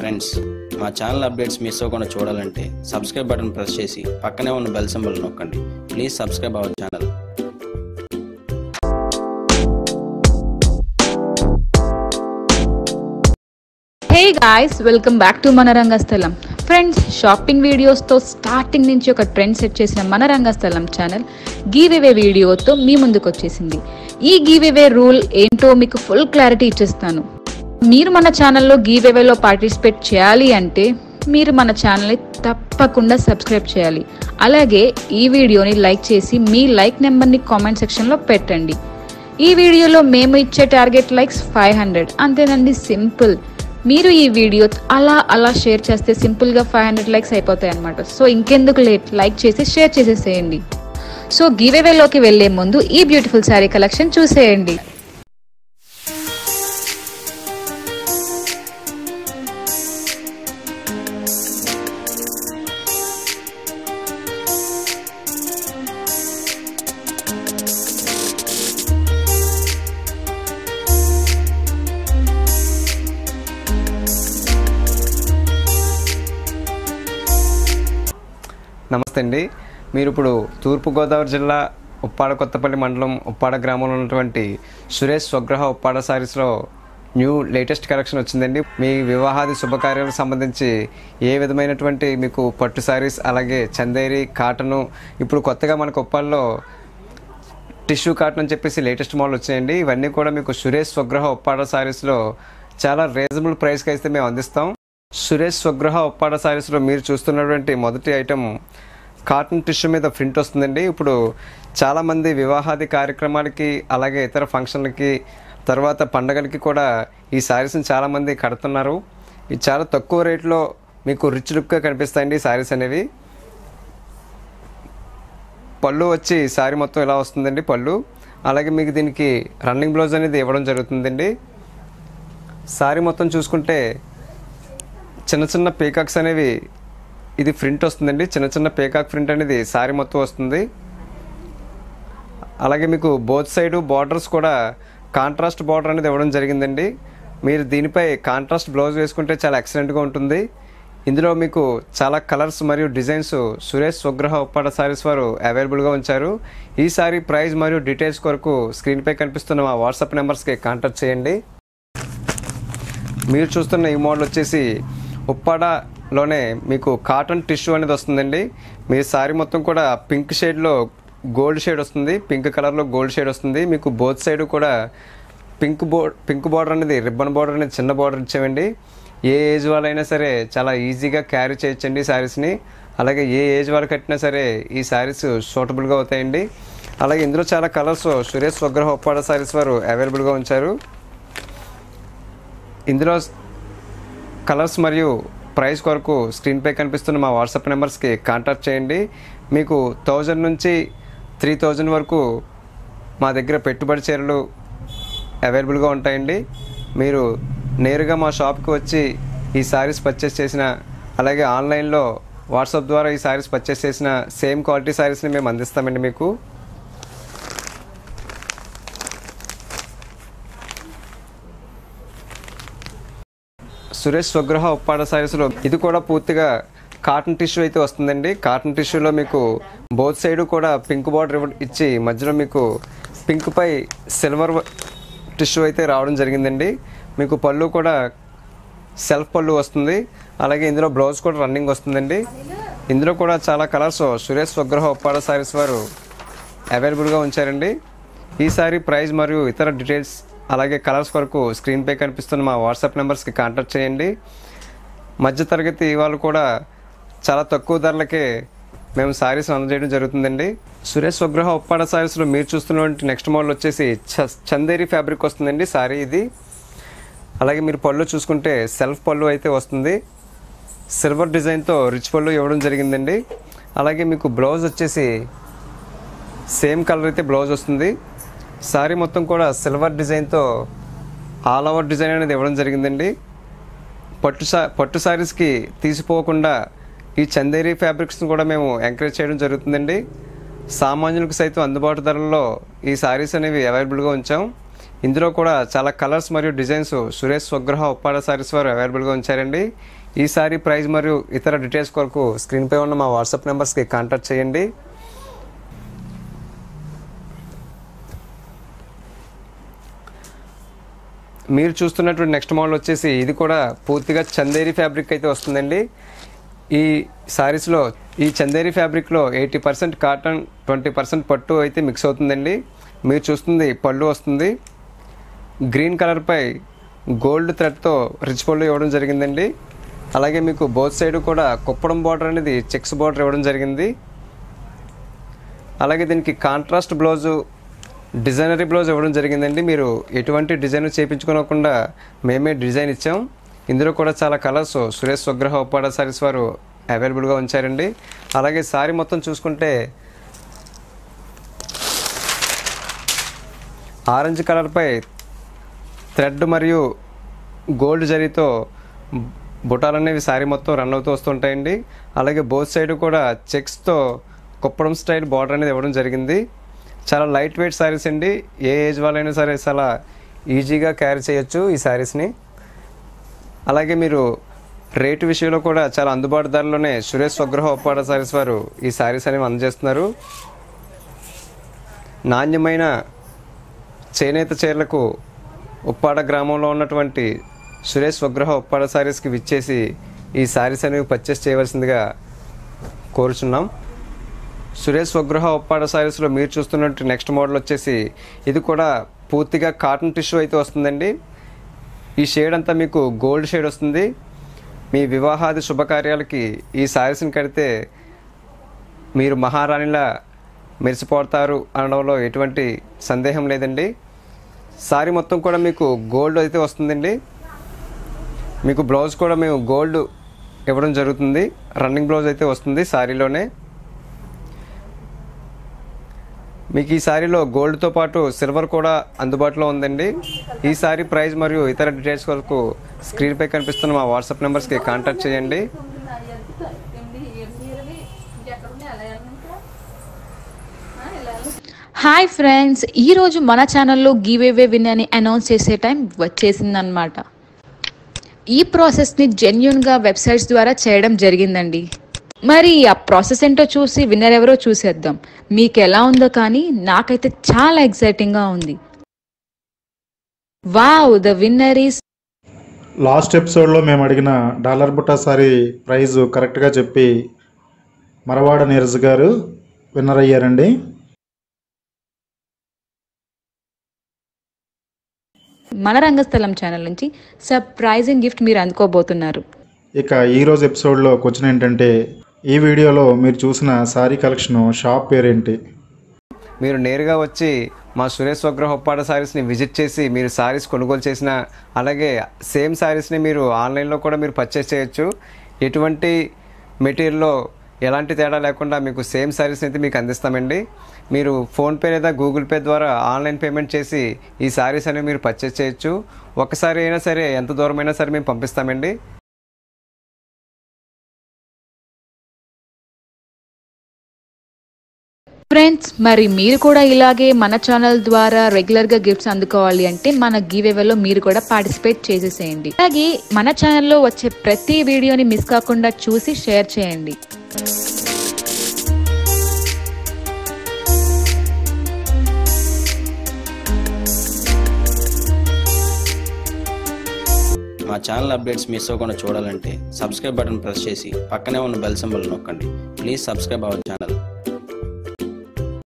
Friends, మా channel updates miss అవ్వకుండా చూడాలంటే సబ్స్క్రైబ్ బటన్ ప్రెస్ చేసి పక్కనే ఉన్న బెల్ సింబల్ నొక్కండి. Please subscribe our channel. Hey guys, welcome back to మన రంగస్థలం. ఫ్రెండ్స్, షాపింగ్ వీడియోస్తో స్టార్టింగ్ నుంచి ఒక ట్రెండ్ సెట్ చేసిన మన రంగస్థలం ఛానల్ గివ్-అవే వీడియోతో మీ ముందుకు వచ్చేసింది. ఈ గివ్-అవే రూల్ ఏంటో మీకు ఫుల్ క్లారిటీ ఇచ్చేస్తాను. మీరు మన ఛానల్లో గివ్-అవేలో పార్టిసిపేట్ చేయాలి అంటే మీరు మన ఛానల్ని తప్పకుండా సబ్స్క్రైబ్ చేయాలి. అలాగే ఈ వీడియోని లైక్ చేసి మీ లైక్ నెంబర్ని కామెంట్ సెక్షన్లో పెట్టండి. ఈ వీడియోలో మేము ఇచ్చే టార్గెట్ లైక్స్ 500. అంతేనండి, సింపుల్. మీరు ఈ వీడియో అలా షేర్ చేస్తే సింపుల్గా 500 లైక్స్ అయిపోతాయి అన్నమాట. సో ఇంకెందుకు లేట్, లైక్ చేసి షేర్ చేసేసేయండి. సో గివ్-అవేలోకి వెళ్లే ముందు ఈ బ్యూటిఫుల్ శారీ కలెక్షన్ చూసేయండి. నమస్తే అండి. మీరు ఇప్పుడు తూర్పుగోదావరి జిల్లా ఉప్పాడ కొత్తపల్లి మండలం ఉప్పాడ గ్రామంలో ఉన్నటువంటి సురేష్ స్వగృహ ఉప్పాడ సారీస్లో న్యూ లేటెస్ట్ కలెక్షన్ వచ్చిందండి. మీ వివాహాది శుభకార్యాలకు సంబంధించి ఏ విధమైనటువంటి మీకు పట్టు సారీస్, అలాగే చందేరి, కాటను, ఇప్పుడు కొత్తగా మనకు ఉప్పాడలో టిష్యూ కాటన్ అని చెప్పేసి లేటెస్ట్ మోడల్ వచ్చాయండి. ఇవన్నీ కూడా మీకు సురేష్ స్వగృహ ఉప్పాడ సారీస్లో చాలా రీజనబుల్ ప్రైస్కి అయితే మేము అందిస్తాం. సురేష్ స్వగృహ ఉప్పాడ సారీస్లో మీరు చూస్తున్నటువంటి మొదటి ఐటమ్ కాటన్ టిష్యూ మీద ప్రింట్ వస్తుందండి. ఇప్పుడు చాలామంది వివాహాది కార్యక్రమాలకి, అలాగే ఇతర ఫంక్షన్లకి, తర్వాత పండగలకి కూడా ఈ శారీస్ని చాలామంది కడుతున్నారు. ఇది చాలా తక్కువ రేట్లో మీకు రిచ్ లుక్గా కనిపిస్తాయండి ఈ శారీస్ అనేవి. పళ్ళు వచ్చి శారీ మొత్తం ఇలా వస్తుందండి పళ్ళు. అలాగే మీకు దీనికి రన్నింగ్ బ్లౌజ్ అనేది ఇవ్వడం జరుగుతుందండి. శారీ మొత్తం చూసుకుంటే చిన్న చిన్న పీకాక్స్ అనేవి ఇది ప్రింట్ వస్తుందండి. చిన్న చిన్న పీకాక్ ప్రింట్ అనేది శారీ మొత్తం వస్తుంది. అలాగే మీకు బోత్ సైడు బార్డర్స్ కూడా కాంట్రాస్ట్ బార్డర్ అనేది ఇవ్వడం జరిగిందండి. మీరు దీనిపై కాంట్రాస్ట్ బ్లౌజ్ వేసుకుంటే చాలా ఎక్సలెంట్గా ఉంటుంది. ఇందులో మీకు చాలా కలర్స్ మరియు డిజైన్స్ సురేష్ స్వగృహ ఉప్పాడ సారీస్ వారు అవైలబుల్గా ఉంచారు. ఈ సారీ ప్రైస్ మరియు డీటెయిల్స్ కొరకు స్క్రీన్పై కనిపిస్తున్న మా వాట్సాప్ నెంబర్స్కి కాంటాక్ట్ చేయండి. మీరు చూస్తున్న ఈ మోడల్ వచ్చేసి ఉప్పాడలోనే మీకు కాటన్ టిష్యూ అనేది వస్తుందండి. మీ శారీ మొత్తం కూడా పింక్ షేడ్లో గోల్డ్ షేడ్ వస్తుంది, పింక్ కలర్లో గోల్డ్ షేడ్ వస్తుంది. మీకు బోత్ సైడ్ కూడా పింక్ బార్డర్ అనేది, రిబ్బన్ బార్డర్ అనేది చిన్న బార్డర్ ఇచ్చామండి. ఏ ఏజ్ వాళ్ళైనా సరే చాలా ఈజీగా క్యారీ చేయొచ్చండి ఈ శారీస్ని. అలాగే ఏ ఏజ్ వాళ్ళు కట్టినా సరే ఈ శారీస్ సూటబుల్గా అవుతాయండి. అలాగే ఇందులో చాలా కలర్స్ సురేష్ స్వగృహ ఉప్పాడ శారీస్ వారు అవైలబుల్గా ఉంచారు. ఇందులో కలర్స్ మరియు ప్రైస్ కొరకు స్క్రీన్పై కనిపిస్తున్న మా వాట్సాప్ నెంబర్స్కి కాంటాక్ట్ చేయండి. మీకు 1000 నుంచి 3000 వరకు మా దగ్గర పెట్టుబడి చీరలు అవైలబుల్గా ఉంటాయండి. మీరు నేరుగా మా షాప్కి వచ్చి ఈ శారీస్ పర్చేస్ చేసిన, అలాగే ఆన్లైన్లో వాట్సాప్ ద్వారా ఈ శారీస్ పర్చేస్ చేసిన సేమ్ క్వాలిటీ శారీస్ని మేము అందిస్తామండి మీకు. సురేష్ స్వగృహ ఉప్పాడ సారీస్లో ఇది కూడా పూర్తిగా కాటన్ టిష్యూ అయితే వస్తుందండి. కాటన్ టిష్యూలో మీకు బోత్ సైడ్ కూడా పింక్ బార్డర్ ఇచ్చి మధ్యలో మీకు పింక్ పై సిల్వర్ టిష్యూ అయితే రావడం జరిగిందండి. మీకు పళ్ళు కూడా సెల్ఫ్ పళ్ళు వస్తుంది. అలాగే ఇందులో బ్లౌజ్ కూడా రన్నింగ్ వస్తుందండి. ఇందులో కూడా చాలా కలర్స్ సురేష్ స్వగృహ ఉప్పాడ సారీస్ వారు అవైలబుల్గా ఉంచారండి. ఈ సారీ ప్రైస్ మరియు ఇతర డీటెయిల్స్, అలాగే కలర్స్ కొరకు స్క్రీన్పై కనిపిస్తున్న మా వాట్సాప్ నెంబర్స్కి కాంటాక్ట్ చేయండి. మధ్యతరగతి వాళ్ళు కూడా చాలా తక్కువ ధరలకే మేము శారీస్ అందజేయడం జరుగుతుందండి. సురేష్ స్వగృహ ఉప్పాడ శారీస్లో మీరు చూస్తున్నటువంటి నెక్స్ట్ మోడల్ వచ్చేసి చందేరి ఫ్యాబ్రిక్ వస్తుందండి శారీ ఇది. అలాగే మీరు పళ్ళు చూసుకుంటే సెల్ఫ్ పళ్ళు అయితే వస్తుంది. సిల్వర్ డిజైన్తో రిచ్ పళ్ళు ఇవ్వడం జరిగిందండి. అలాగే మీకు బ్లౌజ్ వచ్చేసి సేమ్ కలర్ అయితే బ్లౌజ్ వస్తుంది. శారీ మొత్తం కూడా సిల్వర్ డిజైన్తో ఆల్ ఓవర్ డిజైన్ అనేది ఇవ్వడం జరిగిందండి. పట్టు శారీస్కి తీసిపోకుండా ఈ చందేరి ఫ్యాబ్రిక్స్ని కూడా మేము ఎంకరేజ్ చేయడం జరుగుతుందండి. సామాన్యులకు సైతం అందుబాటు ధరల్లో ఈ శారీస్ అనేవి అవైలబుల్గా ఉంచాం. ఇందులో కూడా చాలా కలర్స్ మరియు డిజైన్స్ సురేష్ స్వగృహ ఉప్పాడ సారీస్ వారు అవైలబుల్గా ఉంచారండి. ఈ సారీ ప్రైస్ మరియు ఇతర డీటెయిల్స్ కొరకు స్క్రీన్పై ఉన్న మా వాట్సాప్ నెంబర్స్కి కాంటాక్ట్ చేయండి. మీరు చూస్తున్నటువంటి నెక్స్ట్ మోడల్ వచ్చేసి ఇది కూడా పూర్తిగా చందేరి ఫ్యాబ్రిక్ అయితే వస్తుందండి. ఈ సారీస్లో ఈ చందేరి ఫ్యాబ్రిక్లో 80% కాటన్ 20% పట్టు అయితే మిక్స్ అవుతుందండి. మీరు చూస్తుంది పళ్ళు వస్తుంది. గ్రీన్ కలర్పై గోల్డ్ థ్రెడ్తో రిచ్ పళ్ళు ఇవ్వడం జరిగిందండి. అలాగే మీకు బోత్ సైడ్ కూడా కుప్పడం బార్డర్ అనేది చెక్స్ బార్డర్ ఇవ్వడం జరిగింది. అలాగే దీనికి కాంట్రాస్ట్ బ్లౌజు డిజైనరీ బ్లౌజ్ ఇవ్వడం జరిగిందండి. మీరు ఎటువంటి డిజైన్ చేయించుకోకుండా మేమే డిజైన్ ఇచ్చాం. ఇందులో కూడా చాలా కలర్స్ సురేష్ స్వగృహ ఉప్పాడ సారీస్ వారు అవైలబుల్గా ఉంచారండి. అలాగే సారీ మొత్తం చూసుకుంటే ఆరెంజ్ కలర్పై థ్రెడ్ మరియు గోల్డ్ జరీతో బుటాలు అనేవి సారీ మొత్తం రన్ అవుతూ వస్తుంటాయండి. అలాగే బోత్ సైడ్ కూడా చెక్స్తో కుప్పడం స్టైల్ బార్డర్ అనేది ఇవ్వడం జరిగింది. చాలా లైట్ వెయిట్ శారీస్ అండి. ఏ ఏజ్ వాళ్ళైనా సరే చాలా ఈజీగా క్యారీ చేయొచ్చు ఈ శారీస్ని. అలాగే మీరు రేటు విషయంలో కూడా చాలా అందుబాటు ధరలోనే సురేష్ స్వగృహ ఉప్పాడ సారీస్ వారు ఈ శారీస్ అనేవి అందజేస్తున్నారు. నాణ్యమైన చేనేత చీరలకు ఉప్పాడ గ్రామంలో ఉన్నటువంటి సురేష్ స్వగృహ ఉప్పాడ సారీస్కి విచ్చేసి ఈ శారీస్ అనేవి పర్చేస్ చేయవలసిందిగా కోరుచున్నాం. సురేష్ స్వగృహ ఉప్పాడ సారీస్లో మీరు చూస్తున్నట్టు నెక్స్ట్ మోడల్ వచ్చేసి ఇది కూడా పూర్తిగా కాటన్ టిష్యూ అయితే వస్తుందండి. ఈ షేడ్ అంతా మీకు గోల్డ్ షేడ్ వస్తుంది. మీ వివాహాది శుభకార్యాలకి ఈ సారీస్ని కడితే మీరు మహారాణిలా మెరిసిపోతారు అనడంలో ఎటువంటి సందేహం లేదండి. సారీ మొత్తం కూడా మీకు గోల్డ్ అయితే వస్తుందండి. మీకు బ్లౌజ్ కూడా మేము గోల్డ్ ఇవ్వడం జరుగుతుంది. రన్నింగ్ బ్లౌజ్ అయితే వస్తుంది సారీలోనే. మీకు ఈ సారీలో గోల్డ్తో పాటు సిల్వర్ కూడా అందుబాటులో ఉందండి. ఈ సారీ ప్రైస్ మరియు ఇతర డీటెయిల్స్ కొరకు స్క్రీన్పై కనిపిస్తున్న మా వాట్సాప్ నెంబర్స్కి కాంటాక్ట్ చేయండి. హాయ్ ఫ్రెండ్స్, ఈరోజు మన ఛానల్లో గివ్ అవే విన్ అని అనౌన్స్ చేసే టైం వచ్చేసిందనమాట. ఈ ప్రాసెస్ని జెన్యూన్గా వెబ్సైట్స్ ద్వారా చేయడం జరిగిందండి. మరి ఆ ప్రాసెస్ ఏంటో చూసి విన్నర్ ఎవరో చూసేద్దాం. మీకు ఎలా ఉందో కానీ నాకైతే చాలా ఎక్సైటింగ్గా ఉంది. Wow, the winner is lost ఎపిసోడ్లో మేము అడిగిన డాలర్ బుట్టా సారీ ప్రైజ్ కరెక్ట్గా చెప్పి మరవాడ నీరజ్ గారు విన్నర్ అయ్యారండి. మన రంగస్థలం ఛానల్ నుంచి సర్ప్రైజింగ్ గిఫ్ట్ మీరు అందుకోబోతున్నారు. ఇక ఈరోజు ఎపిసోడ్లో క్వశ్చన్ ఏంటంటే, ఈ వీడియోలో మీరు చూసిన సారీ కలెక్షన్ షాప్ పేరేంటి? మీరు నేరుగా వచ్చి మా సురేష్ స్వగృహ ఉప్పాడ సారీస్ని విజిట్ చేసి మీరు సారీస్ కొనుగోలు చేసిన, అలాగే సేమ్ సారీస్ని మీరు ఆన్లైన్లో కూడా మీరు పర్చేస్ చేయొచ్చు. ఎటువంటి మెటీరియల్లో ఎలాంటి తేడా లేకుండా మీకు సేమ్ సారీస్ని అయితే మీకు అందిస్తామండి. మీరు ఫోన్పే లేదా గూగుల్ పే ద్వారా ఆన్లైన్ పేమెంట్ చేసి ఈ సారీస్ అనేవి మీరు పర్చేస్ చేయొచ్చు. ఒకసారి అయినా సరే, ఎంత దూరమైనా సరే మేము పంపిస్తామండి. ఫ్రెండ్స్, మరి మీరు కూడా ఇలాగే మన ఛానల్ ద్వారా రెగ్యులర్గా గిఫ్ట్స్ అందుకోవాలి అంటే మన గివ్ అవేలో మీరు కూడా పార్టిసిపేట్ చేసేసేయండి. అలాగే మన ఛానల్లో వచ్చే ప్రతి వీడియోని మిస్ కాకుండా చూసి షేర్ చేయండి. మా ఛానల్ అప్డేట్స్ మిస్ అవ్వకుండా చూడాలంటే సబ్స్క్రైబ్ బటన్ ప్రెస్ చేసి పక్కనే ఉన్న బెల్ సింబల్ నొక్కండి. Please subscribe our channel.